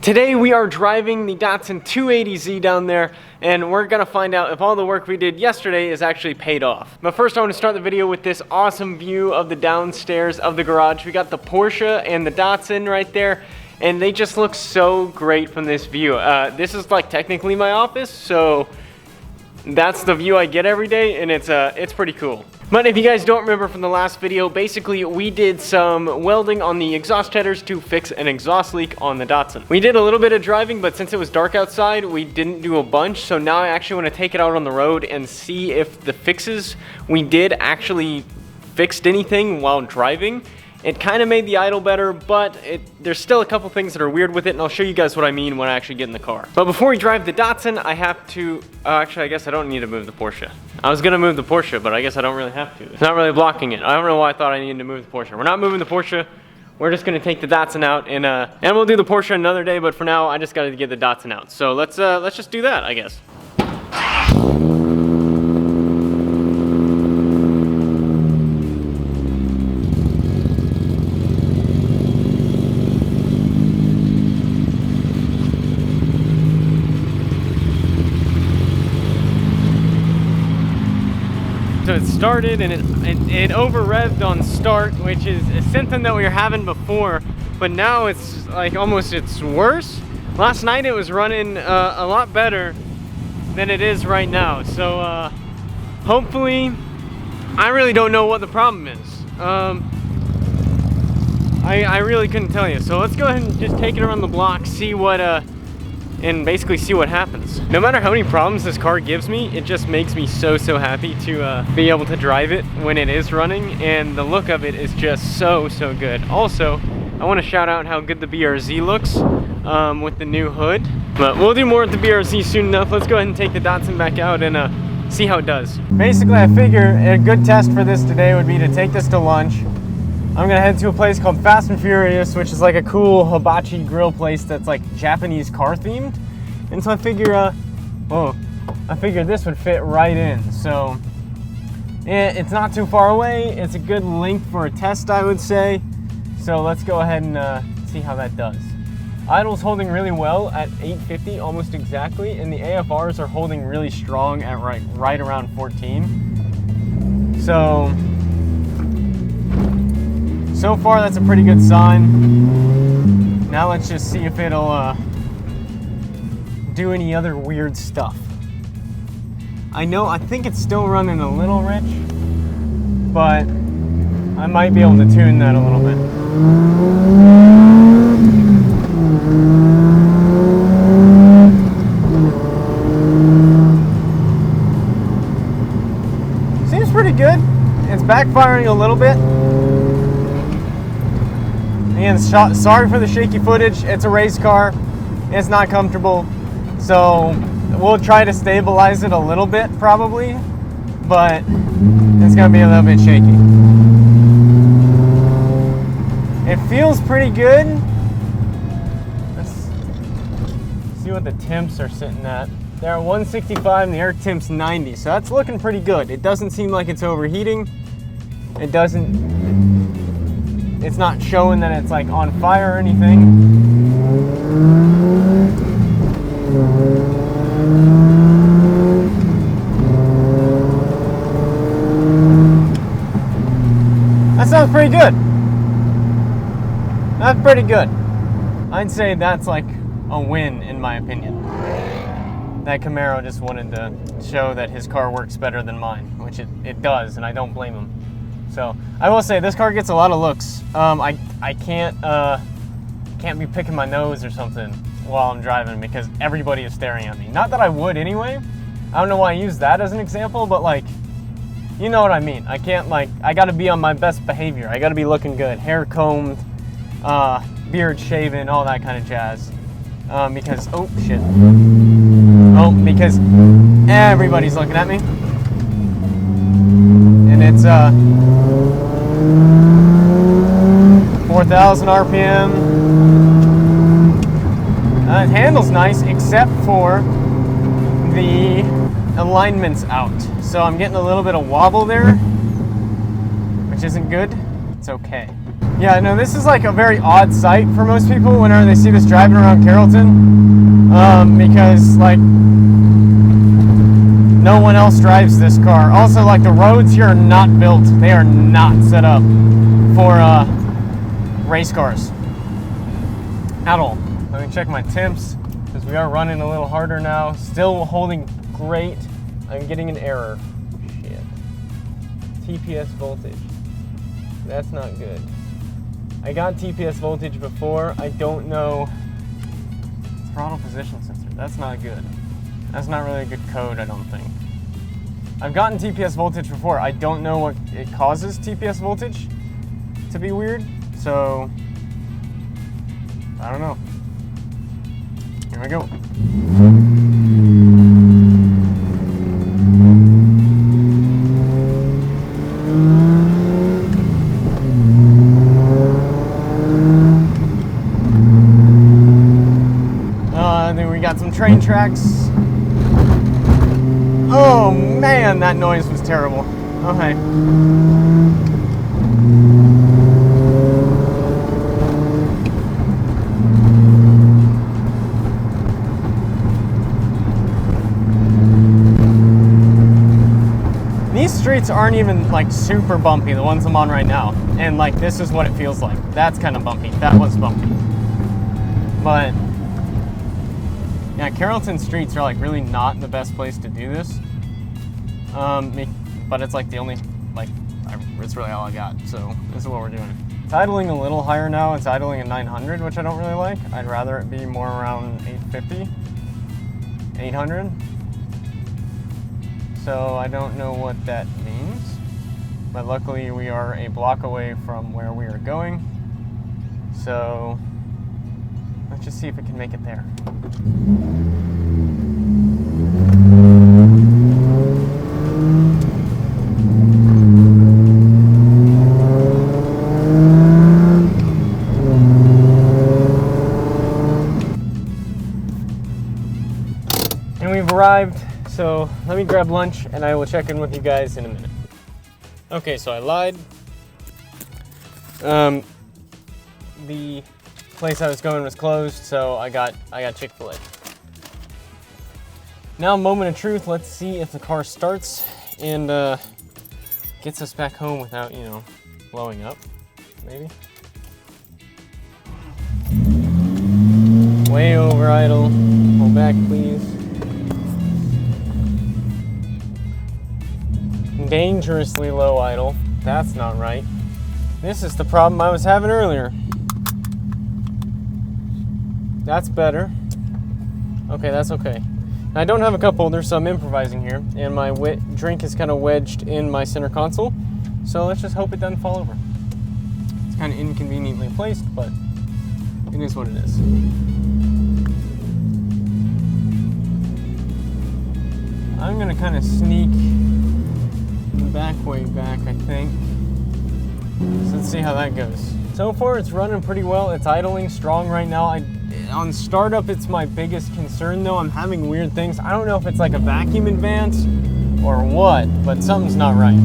Today we are driving the Datsun 280Z down there, and we're gonna find out if all the work we did yesterday is actually paid off. But first I want to start the video with this awesome view of the downstairs of the garage. We got the Porsche and the Datsun right there, and they just look so great from this view. This is like technically my office, so that's the view I get every day, and it's pretty cool. But if you guys don't remember from the last video, basically we did some welding on the exhaust headers to fix an exhaust leak on the Datsun. We did a little bit of driving, but since it was dark outside, we didn't do a bunch. So now I actually want to take it out on the road and see if the fixes we did actually fixed anything while driving. It kind of made the idle better, but there's still a couple things that are weird with it, and I'll show you guys what I mean when I actually get in the car. But before we drive the Datsun, I have to, actually I guess I don't need to move the Porsche. I was gonna move the Porsche, but I guess I don't really have to. It's not really blocking it. I don't know why I thought I needed to move the Porsche. We're not moving the Porsche. We're just gonna take the Datsun out, and we'll do the Porsche another day, but for now, I just gotta get the Datsun out. So let's just do that, I guess. So it started and it over revved on start, which is a symptom that we were having before, but now it's like it's worse. Last night it was running a lot better than it is right now. So hopefully, I really don't know what the problem is. I really couldn't tell you. So let's go ahead and just take it around the block, see what and basically see what happens. No matter how many problems this car gives me, it just makes me so happy to be able to drive it when it is running, and the look of it is just so good. Also, I want to shout out how good the BRZ looks with the new hood, but we'll do more with the BRZ soon enough. Let's go ahead and take the Datsun back out and see how it does. Basically, I figure a good test for this today would be to take this to lunch. I'm gonna head to a place called Fast and Furious, which is like a cool hibachi grill place that's like Japanese car themed. And so I figure, I figure this would fit right in. So it's not too far away. It's a good length for a test, I would say. So let's go ahead and see how that does. Idle's holding really well at 850, almost exactly, and the AFRs are holding really strong at right around 14. So far, that's a pretty good sign. Now let's just see if it'll do any other weird stuff. I think it's still running a little rich, but I might be able to tune that a little bit. Seems pretty good. It's backfiring a little bit. Again, sorry for the shaky footage. It's a race car. It's not comfortable. So we'll try to stabilize it a little bit probably, but it's gonna be a little bit shaky. It feels pretty good. Let's see what the temps are sitting at. They're at 165 and the air temp's 90, so that's looking pretty good. It doesn't seem like it's overheating. It's not showing that it's like on fire or anything. That sounds pretty good. That's pretty good. I'd say that's like a win in my opinion. That Camaro just wanted to show that his car works better than mine, which it does, and I don't blame him. So I will say this car gets a lot of looks. I can't be picking my nose or something while I'm driving because everybody is staring at me. Not that I would anyway. I don't know why I use that as an example, but like, you know what I mean. I can't I gotta be on my best behavior. I gotta be looking good, hair combed, beard shaven, all that kind of jazz. Because because everybody's looking at me. And it's 4,000 RPM. It handles nice, except for the alignment's out. So I'm getting a little bit of wobble there, which isn't good. It's okay. Yeah, no, this is like a very odd sight for most people whenever they see this driving around Carrollton, because like no one else drives this car. Also, like the roads here are not built; they are not set up for race cars at all. Let me check my temps because we are running a little harder now. Still holding great. I'm getting an error. Shit. TPS voltage. That's not good. I got TPS voltage before. I don't know. Throttle position sensor. That's not good. That's not really a good code, I don't think. I've gotten TPS voltage before. I don't know what it causes TPS voltage to be weird. So, I don't know. Here we go. Then we got some train tracks. Oh man, that noise was terrible. Okay. These streets aren't even like super bumpy, the ones I'm on right now. And like this is what it feels like. That's kind of bumpy. That was bumpy. But yeah, Carrollton streets are like really not the best place to do this. But it's like the only, like, it's really all I got. So this is what we're doing. It's idling a little higher now. It's idling at 900, which I don't really like. I'd rather it be more around 850, 800. So I don't know what that means. But luckily we are a block away from where we are going. So let's just see if it can make it there. And we've arrived, so let me grab lunch and I will check in with you guys in a minute. Okay, so I lied. The place I was going was closed, so I got Chick-fil-A. Now, moment of truth. Let's see if the car starts and gets us back home without, you know, blowing up. Maybe. Way over idle. Pull back, please. Dangerously low idle. That's not right. This is the problem I was having earlier. That's better. Okay, that's okay. I don't have a cup holder, so I'm improvising here, and my drink is kind of wedged in my center console, so let's just hope it doesn't fall over. It's kind of inconveniently placed, but it is what it is. I'm going to kind of sneak the back way back, I think. So let's see how that goes. So far, it's running pretty well. It's idling strong right now. On startup, it's my biggest concern though. I'm having weird things. I don't know if it's like a vacuum advance or what, but something's not right.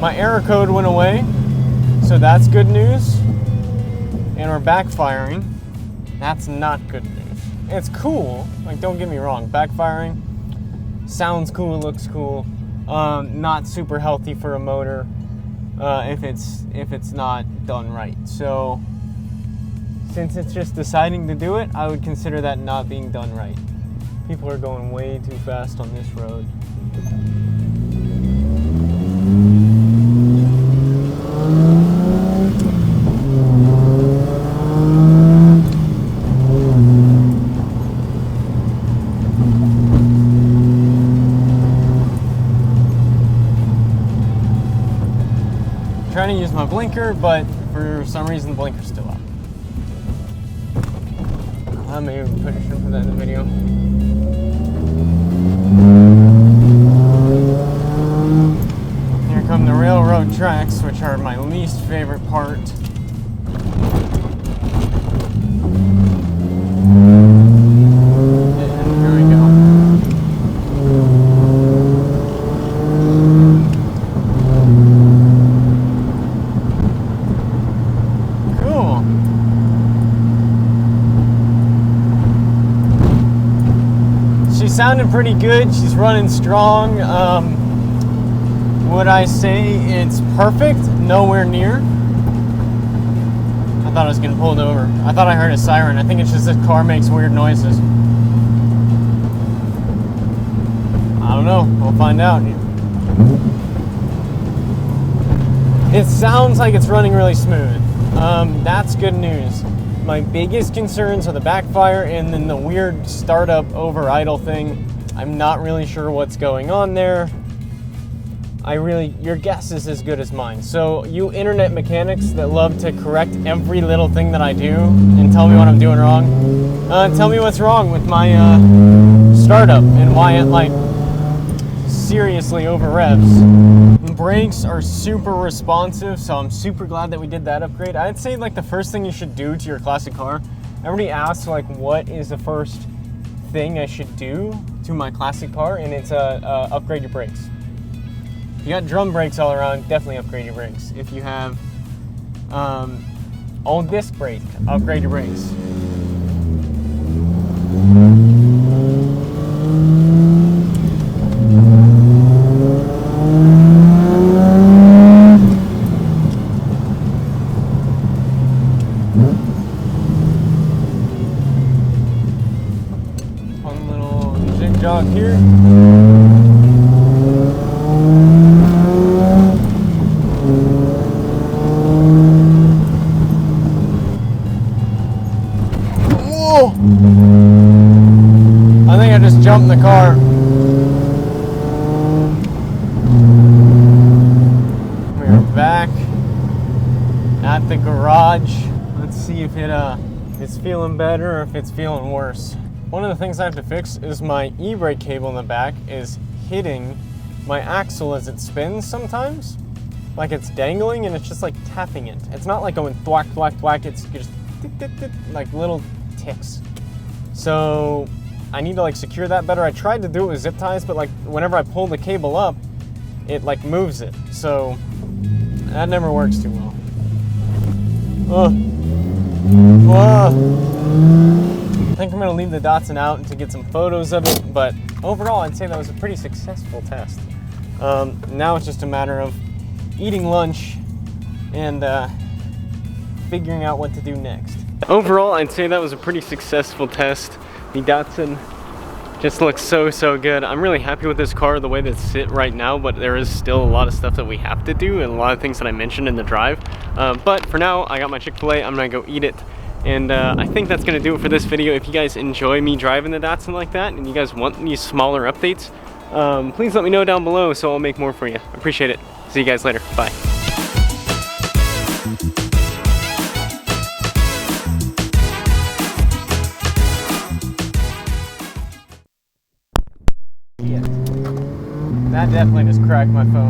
My error code went away, so that's good news. And we're backfiring. That's not good news. It's cool, like don't get me wrong, backfiring sounds cool, looks cool. Not super healthy for a motor. If it's not done right. So since it's just deciding to do it, I would consider that not being done right. People are going way too fast on this road. Trying to use my blinker, but for some reason the blinker's still out. Maybe we should put that in the video. Here come the railroad tracks, which are my least favorite part. And here we go. sounded pretty good. She's running strong. Would I say it's perfect? Nowhere near. I thought I was getting pulled over. I thought I heard a siren. I think it's just this car makes weird noises. I don't know. We'll find out. It sounds like it's running really smooth. That's good news. My biggest concerns are the backfire and then the weird startup over idle thing. I'm not really sure what's going on there. Your guess is as good as mine. So you internet mechanics that love to correct every little thing that I do and tell me what I'm doing wrong, tell me what's wrong with my startup and why it like seriously over revs. The brakes are super responsive, so I'm super glad that we did that upgrade. I'd say like the first thing you should do to your classic car, everybody asks like what is the first thing I should do to my classic car, and it's upgrade your brakes. If you got drum brakes all around, definitely upgrade your brakes. If you have old disc brake, upgrade your brakes. One little jig jog here. I think I just jumped in the car. We're back at the garage. Let's see if it's feeling better or if it's feeling worse. One of the things I have to fix is my e-brake cable in the back is hitting my axle as it spins sometimes. Like it's dangling and it's just like tapping it. It's not like going thwack, thwack, thwack. It's just tick, tick, tick, like little ticks. So I need to like secure that better. I tried to do it with zip ties, but like whenever I pull the cable up, it like moves it. So that never works too well. I think I'm gonna leave the Datsun out to get some photos of it, but overall I'd say that was a pretty successful test. Now it's just a matter of eating lunch and figuring out what to do next. Overall, I'd say that was a pretty successful test. The Datsun just looks so good. I'm really happy with this car the way that it's sit right now, but there is still a lot of stuff that we have to do and a lot of things that I mentioned in the drive. But for now, I got my Chick-fil-A. I'm gonna go eat it. And I think that's gonna do it for this video. If you guys enjoy me driving the Datsun like that and you guys want these smaller updates, please let me know down below so I'll make more for you. I appreciate it. See you guys later. Bye. Yeah. That definitely just cracked my phone.